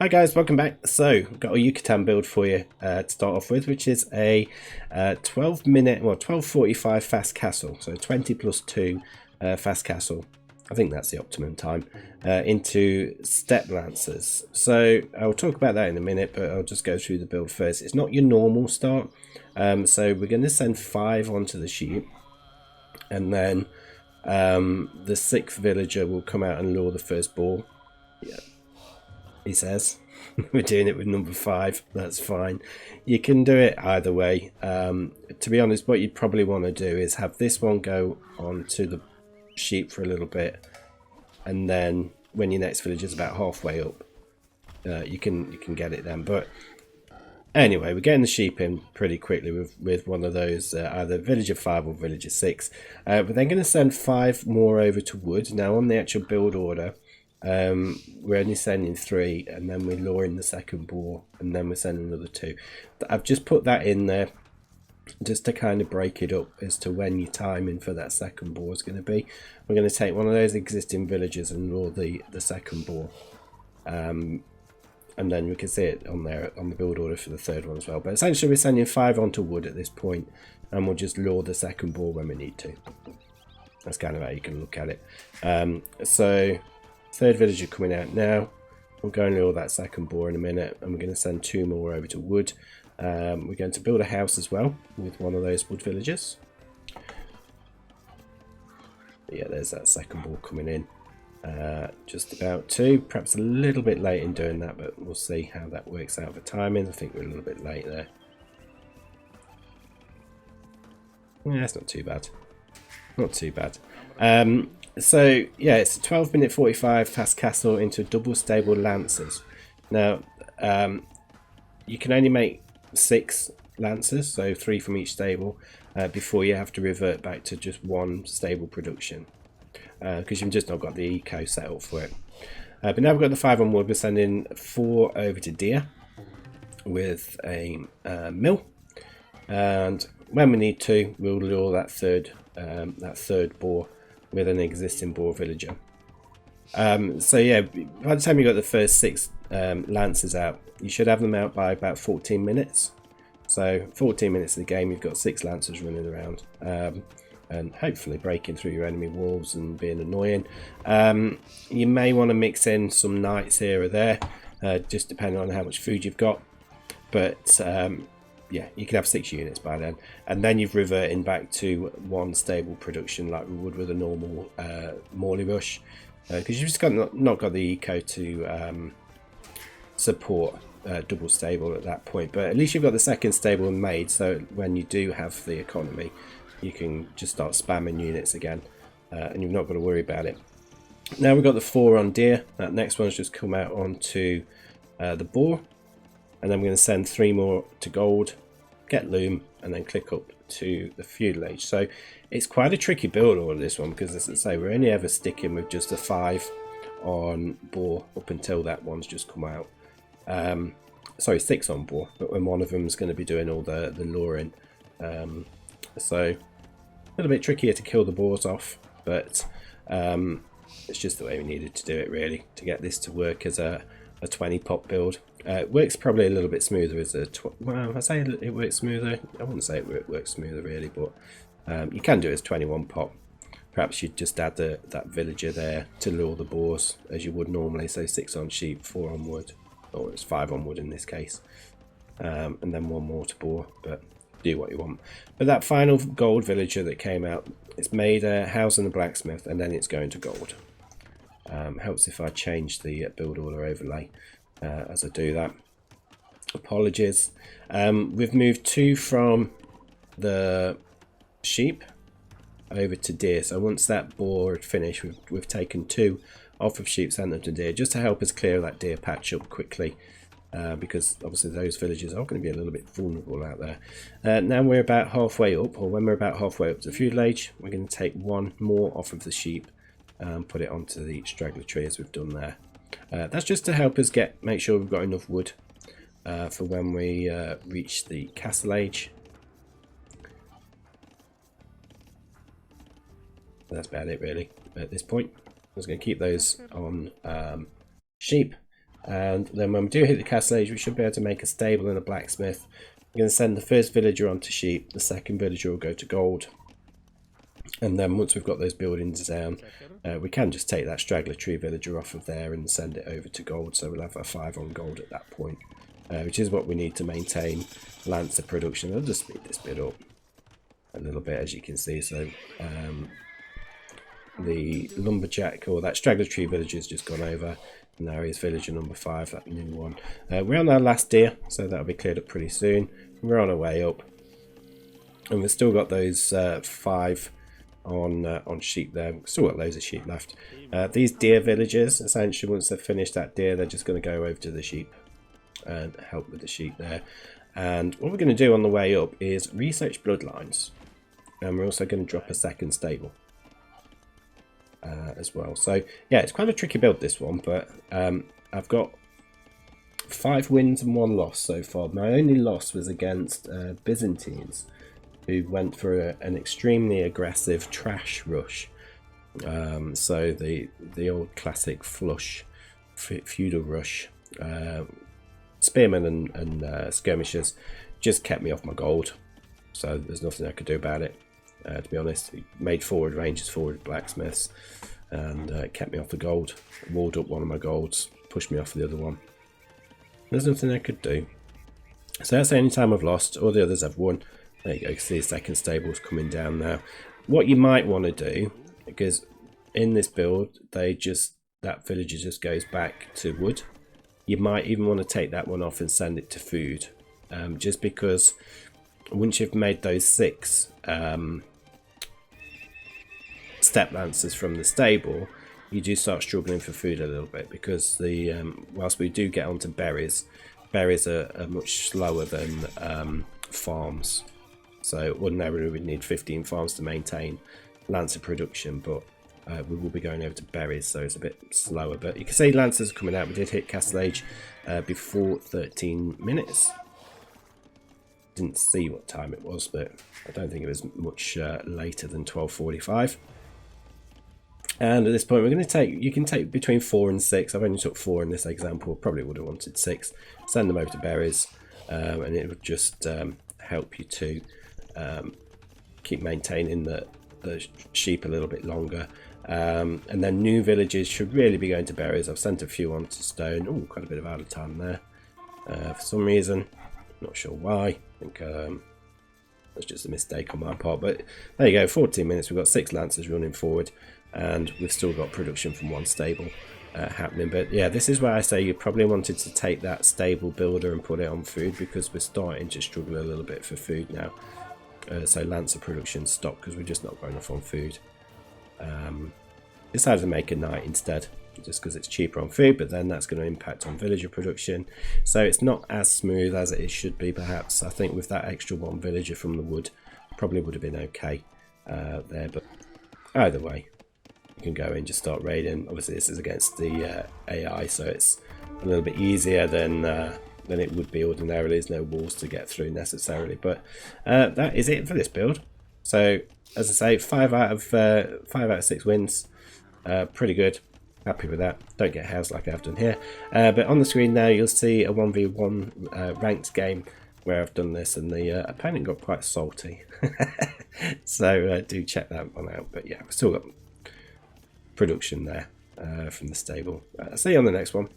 Hi guys, welcome back. So, I've got a Yucatan build for you to start off with, which is a 12:45 fast castle. So 20 plus 2 fast castle. I think that's the optimum time into Steppe Lancers. So I'll talk about that in a minute, but I'll just go through the build first. It's not your normal start. So we're going to send 5 onto the sheep, and then the 6th villager will come out and lure the first boar. Yeah, he says. We're doing it with number 5. That's fine. You can do it either way. To be honest, what you'd probably want to do is have this one go onto the sheep for a little bit, and then when your next village is about halfway up, you can get it then. But anyway, we're getting the sheep in pretty quickly with one of those, either villager 5 or villager 6. But they're going to send 5 more over to wood. Now on the actual build order, we're only sending 3, and then we're luring the second boar, and then we're sending another 2. I've just put that in there just to kind of break it up as to when your timing for that second boar is going to be. We're going to take one of those existing villagers and lure the second boar, and then we can see it on there on the build order for the third one as well. But essentially we're sending 5 onto wood at this point, and we'll just lure the second boar when we need to. That's kind of how you can look at it. So third villager coming out now. We'll go and lure that second boar in a minute, and we're going to send 2 more over to wood. We're going to build a house as well with one of those wood villagers. But yeah, there's that second boar coming in. Just about to, perhaps a little bit late in doing that, but we'll see how that works out for timing. I think we're a little bit late there. Yeah, that's not too bad. Not too bad. So yeah, it's a 12-minute 45 fast castle into double stable lancers. Now you can only make 6 lancers, so 3 from each stable, before you have to revert back to just 1 stable production, because you've just not got the eco set up for it. But now we've got the 5 on wood, we're sending 4 over to deer with a mill, and when we need to, we'll lure that third boar with an existing boar villager. So yeah, by the time you got the first 6 lancers out, you should have them out by about 14 minutes. So 14 minutes of the game, you've got 6 lancers running around, and hopefully breaking through your enemy walls and being annoying. You may want to mix in some knights here or there, just depending on how much food you've got. But yeah, you can have 6 units by then, and then you've reverting back to 1 stable production like we would with a normal Morley rush, because you've just not got the eco to support double stable at that point. But at least you've got the second stable made, so when you do have the economy, you can just start spamming units again, and you've not got to worry about it. Now we've got the 4 on deer. That next one's just come out onto the boar. And then we're going to send 3 more to gold, get loom, and then click up to the feudal age. So it's quite a tricky build order, this one, because as I say, we're only ever sticking with just a 5 on boar up until that one's just come out. Sorry, 6 on boar, but when one of them is going to be doing all the luring. So a little bit trickier to kill the boars off, but it's just the way we needed to do it, really, to get this to work as a 20 pop build. It works probably a little bit smoother as a well, I say it works smoother. I wouldn't say it works smoother really, but you can do it as 21 pop. Perhaps you'd just add that villager there to lure the boars as you would normally. So 6 on sheep, 4 on wood, or it's 5 on wood in this case, and then 1 more to boar. But do what you want. But that final gold villager that came out, it's made a house and a blacksmith, and then it's going to gold. Helps if I change the build order overlay as I do that. Apologies. We've moved 2 from the sheep over to deer. So once that boar had finished, we've taken 2 off of sheep, sent them to deer, just to help us clear that deer patch up quickly, because obviously those villages are going to be a little bit vulnerable out there. Now we're about halfway up, or when we're about halfway up to the feudal age, we're going to take 1 more off of the sheep and put it onto the straggler tree as we've done there. That's just to help us make sure we've got enough wood for when we reach the castle age. That's about it really at this point. I'm just going to keep those on sheep, And then when we do hit the castle age, we should be able to make a stable and a blacksmith. We're going to send the first villager on to sheep, the second villager will go to gold. And then once we've got those buildings down, we can just take that straggler tree villager off of there and send it over to gold. So we'll have a 5 on gold at that point, which is what we need to maintain Lancer production. I'll just speed this bit up a little bit, as you can see. So the lumberjack, or that straggler tree villager, has just gone over. Now he's villager number 5, that new one. We're on our last deer, so that'll be cleared up pretty soon. We're on our way up, and we've still got those 5 on sheep there. We've still got loads of sheep left. These deer villagers, essentially, once they've finished that deer, they're just going to go over to the sheep and help with the sheep there. And what we're going to do on the way up is research bloodlines, and we're also going to drop a second stable as well. So yeah, it's quite a tricky build, this one, but I've got 5 wins and 1 loss so far. My only loss was against Byzantines, who went for an extremely aggressive trash rush. So the old classic flush feudal rush, spearmen and skirmishers just kept me off my gold, so there's nothing I could do about it. To be honest, he made forward ranges, forward blacksmiths, and kept me off the gold. Walled up one of my golds, pushed me off the other one. There's nothing I could do. So that's the only time I've lost. All the others I've won. There you go. You can see the second stable's coming down now. What you might want to do, because in this build, that villager just goes back to wood. You might even want to take that one off and send it to food, just because once you've made those 6 steppe lancers from the stable, you do start struggling for food a little bit, because the whilst we do get onto berries are much slower than farms. So ordinarily we'd need 15 farms to maintain lancer production, but we will be going over to berries, so it's a bit slower. But you can see lancers are coming out. We did hit castle age before 13 minutes. Didn't see what time it was, but I don't think it was much later than 12:45. And at this point, we're going to take, you can take between 4 and 6. I've only took 4 in this example. Probably would have wanted 6. Send them over to berries, and it would just help you to keep maintaining the sheep a little bit longer. And then new villages should really be going to berries. I've sent a few onto stone. Oh, quite a bit of out of time there for some reason. Not sure why. I think that's just a mistake on my part. But there you go, 14 minutes. We've got 6 lancers running forward, and we've still got production from 1 stable happening. But yeah, this is where I say you probably wanted to take that stable builder and put it on food, because we're starting to struggle a little bit for food now. So lancer production stopped because we're just not going enough on food. Decided to make a knight instead, just because it's cheaper on food, but then that's going to impact on villager production. So it's not as smooth as it should be, perhaps. I think with that extra 1 villager from the wood, probably would have been okay there. But either way, you can go in, just start raiding. Obviously this is against the AI, so it's a little bit easier than it would be ordinarily. There's no walls to get through necessarily. But that is it for this build. So as I say, 5 out of 6 wins. Pretty good. Happy with that. Don't get housed like I've done here. But on the screen now you'll see a 1v1 ranked game where I've done this, and the opponent got quite salty. So do check that one out. But yeah, we've still got production there from the stable. See you on the next one.